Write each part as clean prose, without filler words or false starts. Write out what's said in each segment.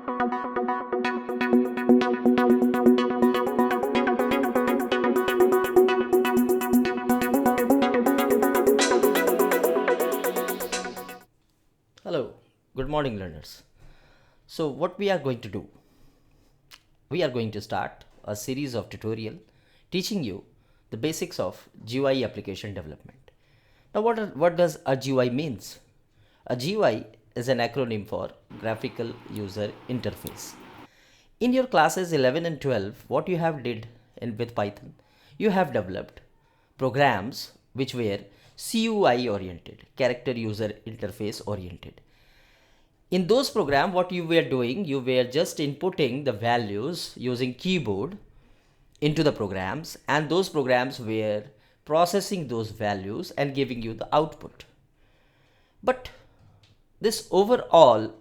Hello, good morning learners. So what we are going to do? We are going to start a series of tutorial teaching you the basics of GUI application development. Now what does a GUI means? A GUI is an acronym for graphical user interface. In your classes 11 and 12, what you have did with Python, you have developed programs which were CUI oriented, character user interface oriented. In those programs, what you were doing, you were just inputting the values using keyboard into the programs, and those programs were processing those values and giving you the output. But this overall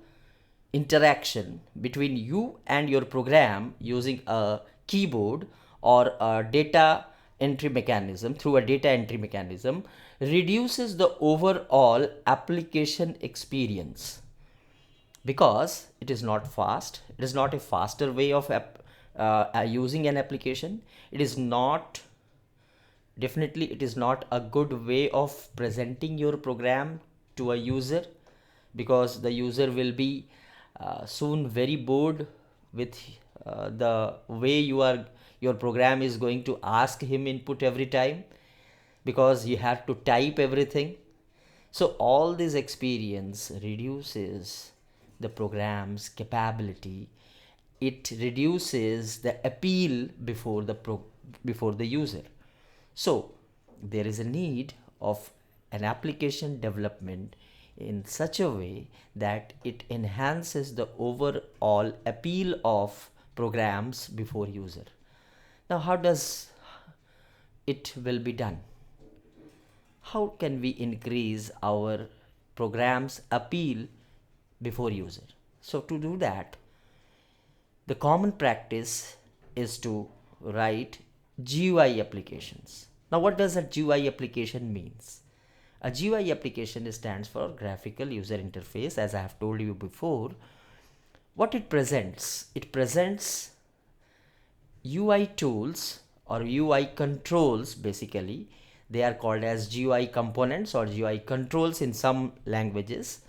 interaction between you and your program using a keyboard or a data entry mechanism through a data entry mechanism reduces the overall application experience, because it is not fast. It is not a faster way of using an application. It is not, definitely it is not a good way of presenting your program to a user, because the user will be soon very bored with the way your program is going to ask him input every time, because you have to type everything. So all this experience reduces the program's capability. It reduces the appeal before the user. So there is a need of an application development in such a way that it enhances the overall appeal of programs before user. Now how does it will be done? How can we increase our program's appeal before user? So to do that, the common practice is to write GUI applications. Now what does a GUI application means? A GUI application stands for graphical user interface. As I have told you before, what it presents UI tools or UI controls. Basically they are called as GUI components or GUI controls in some languages,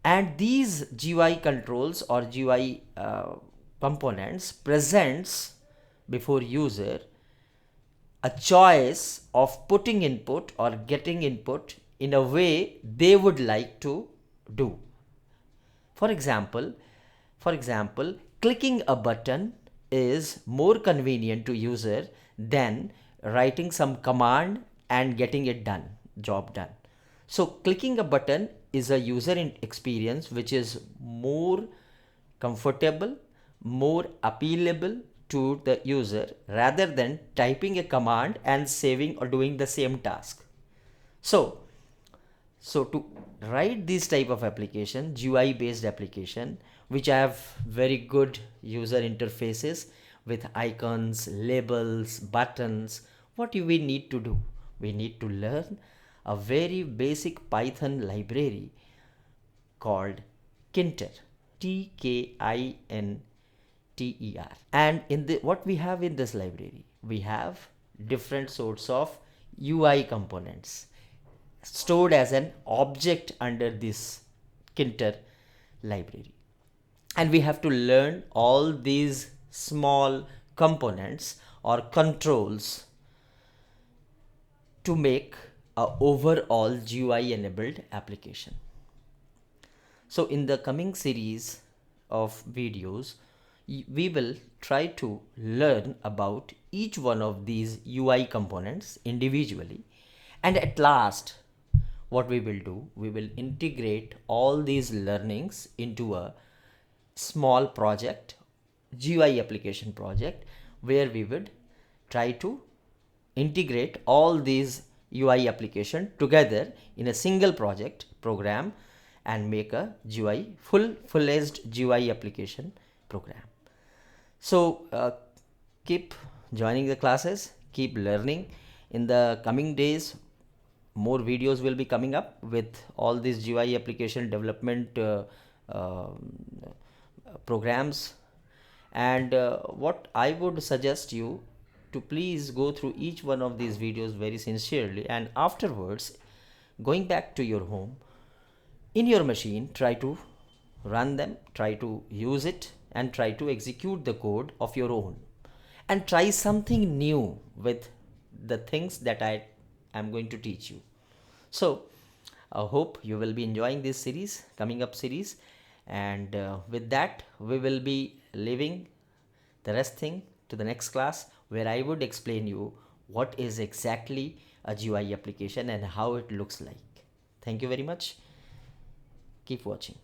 and these GUI controls or GUI components presents before user a choice of putting input or getting input in a way they would like to do. For example, clicking a button is more convenient to user than writing some command and getting it done, job done. So clicking a button is a user experience which is more comfortable, more appealable to the user rather than typing a command and saving or doing the same task. So to write this type of application, GUI based application, which have very good user interfaces with icons, labels, buttons, what do we need to do? We need to learn a very basic Python library called Tkinter, Tkinter. And what we have in this library, we have different sorts of UI components stored as an object under this Tkinter library, and we have to learn all these small components or controls to make a overall GUI enabled application. So in the coming series of videos, we will try to learn about each one of these UI components individually, and at last what we will do, we will integrate all these learnings into a small project, GUI application project, where we would try to integrate all these UI application together in a single project program and make a GUI full-fledged GUI application program. So keep joining the classes, keep learning. In the coming days, more videos will be coming up with all these GUI application development programs. And what I would suggest you to please go through each one of these videos very sincerely, and afterwards going back to your home, in your machine, try to run them, try to use it, and try to execute the code of your own, and try something new with the things that I am going to teach you. So I hope you will be enjoying this series, coming up series, and with that we will be leaving the rest thing to the next class, where I would explain you what is exactly a GUI application and how it looks like. Thank you very much. Keep watching.